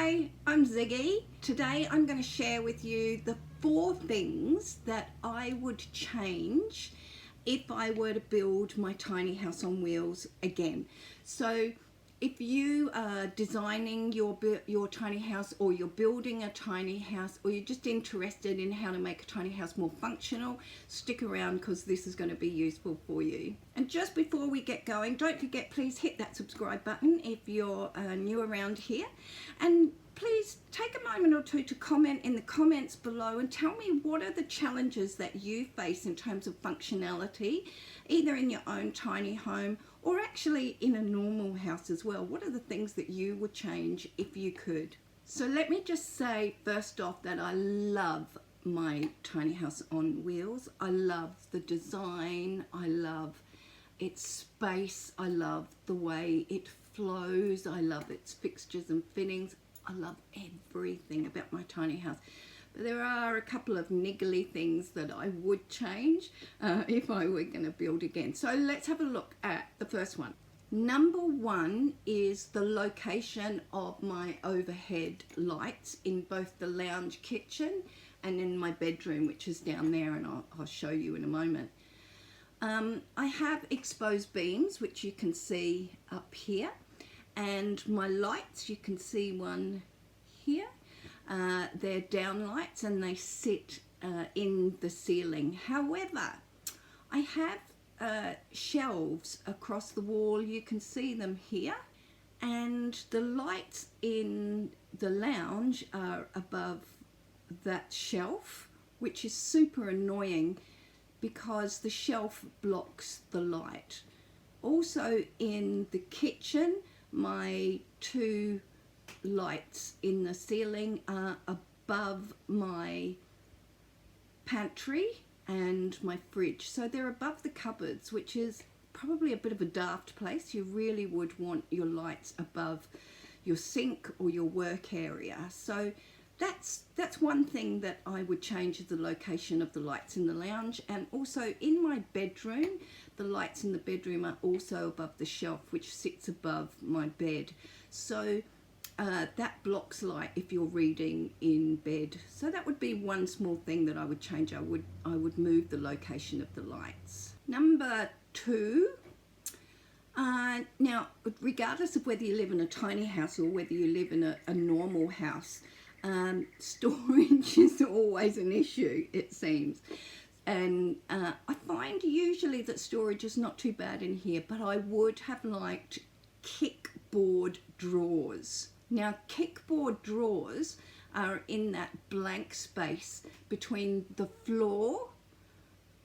Hi, I'm Ziggy. Today I'm going to share with you the 4 things that I would change if I were to build my tiny house on wheels again. So if you are designing your tiny house, or you're building a tiny house, or you're just interested in how to make a tiny house more functional, stick around because this is going to be useful for you. And just before we get going, don't forget, please hit that subscribe button if you're new around here, and please take a moment or two to comment in the comments below and tell me what are the challenges that you face in terms of functionality, either in your own tiny home or actually in a normal house as well. What are the things that you would change if you could? So let me just say first off that I love my tiny house on wheels. I love the design, I love its space, I love the way it flows, I love its fixtures and fittings. I love everything about my tiny house. But there are a couple of niggly things that I would change if I were going to build again. So let's have a look at the first one. Number 1 is the location of my overhead lights in both the lounge kitchen and in my bedroom, which is down there, and I'll show you in a moment. I have exposed beams, which you can see up here. And my lights, you can see one here, they're down lights and they sit in the ceiling. However, I have shelves across the wall, you can see them here, and the lights in the lounge are above that shelf, which is super annoying because the shelf blocks the light. Also in the kitchen, my 2 lights in the ceiling are above my pantry and my fridge. So they're above the cupboards, which is probably a bit of a daft place. You really would want your lights above your sink or your work area. So that's one thing that I would change, is the location of the lights in the lounge. And also in my bedroom, the lights in the bedroom are also above the shelf, which sits above my bed. So that blocks light if you're reading in bed. So that would be one small thing that I would change. I would move the location of the lights. Number 2, now regardless of whether you live in a tiny house or whether you live in a normal house, storage is always an issue, it seems. And I find usually that storage is not too bad in here, but I would have liked kickboard drawers. Now, kickboard drawers are in that blank space between the floor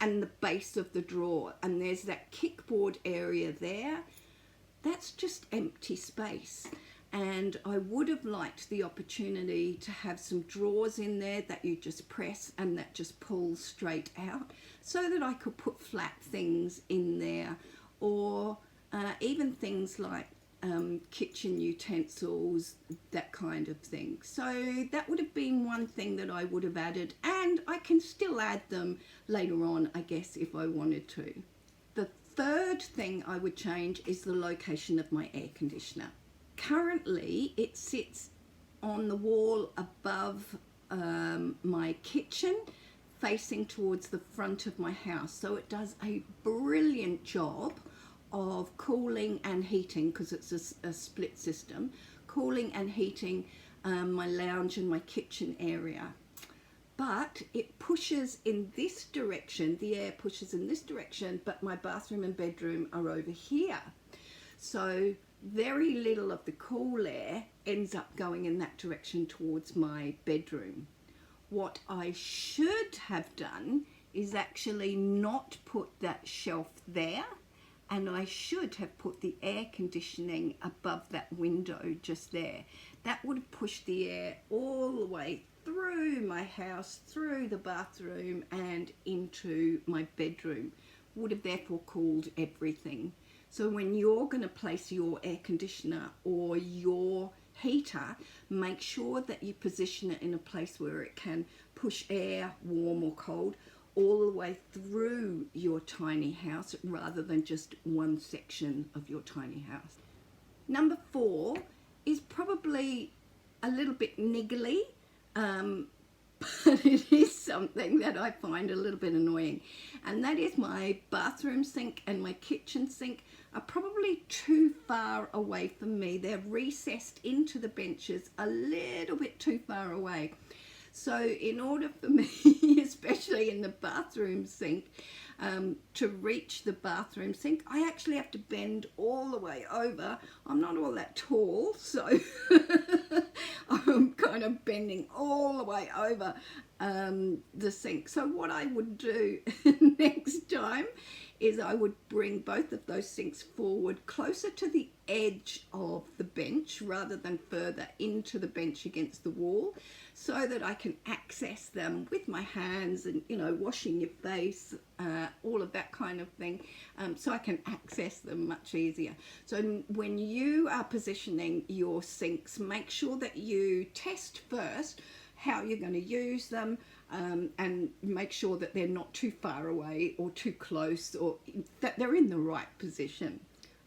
and the base of the drawer, and there's that kickboard area there. That's just empty space. And I would have liked the opportunity to have some drawers in there that you just press and that just pulls straight out, so that I could put flat things in there, or even things like kitchen utensils, that kind of thing. So that would have been one thing that I would have added, and I can still add them later on, I guess, if I wanted to. The third thing I would change is the location of my air conditioner. Currently, it sits on the wall above my kitchen, facing towards the front of my house. So it does a brilliant job of cooling and heating, because it's a split system, cooling and heating my lounge and my kitchen area. But it pushes in this direction, the air pushes in this direction, but my bathroom and bedroom are over here. So very little of the cool air ends up going in that direction towards my bedroom. What I should have done is actually not put that shelf there, and I should have put the air conditioning above that window just there. That would have pushed the air all the way through my house, through the bathroom and into my bedroom. Would have therefore cooled everything. So when you're going to place your air conditioner or your heater, make sure that you position it in a place where it can push air, warm or cold, all the way through your tiny house, rather than just one section of your tiny house. Number 4 is probably a little bit niggly, but it is something that I find a little bit annoying, and that is my bathroom sink and my kitchen sink are probably too far away from me. They're recessed into the benches a little bit too far away. So in order for me, especially in the bathroom sink, to reach the bathroom sink, I actually have to bend all the way over. I'm not all that tall, so I'm kind of bending all the way over the sink. So what I would do next time is I would bring both of those sinks forward closer to the edge of the bench rather than further into the bench against the wall, so that I can access them with my hands and, you know, washing your face, all of that kind of thing, so I can access them much easier. So when you are positioning your sinks, make sure that you test first how you're going to use them, and make sure that they're not too far away or too close, or that they're in the right position.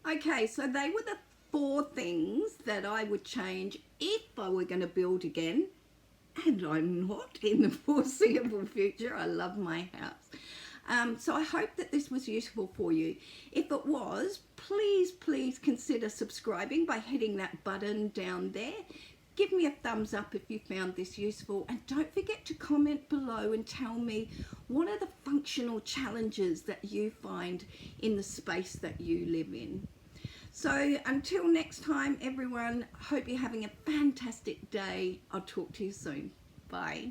Okay, so they were the 4 things that I would change if I were going to build again, and I'm not in the foreseeable future. I love my house. So I hope that this was useful for you. If it was, please consider subscribing by hitting that button down there. Give me a thumbs up if you found this useful, and don't forget to comment below and tell me what are the functional challenges that you find in the space that you live in. So until next time, everyone, hope you're having a fantastic day. I'll talk to you soon. Bye.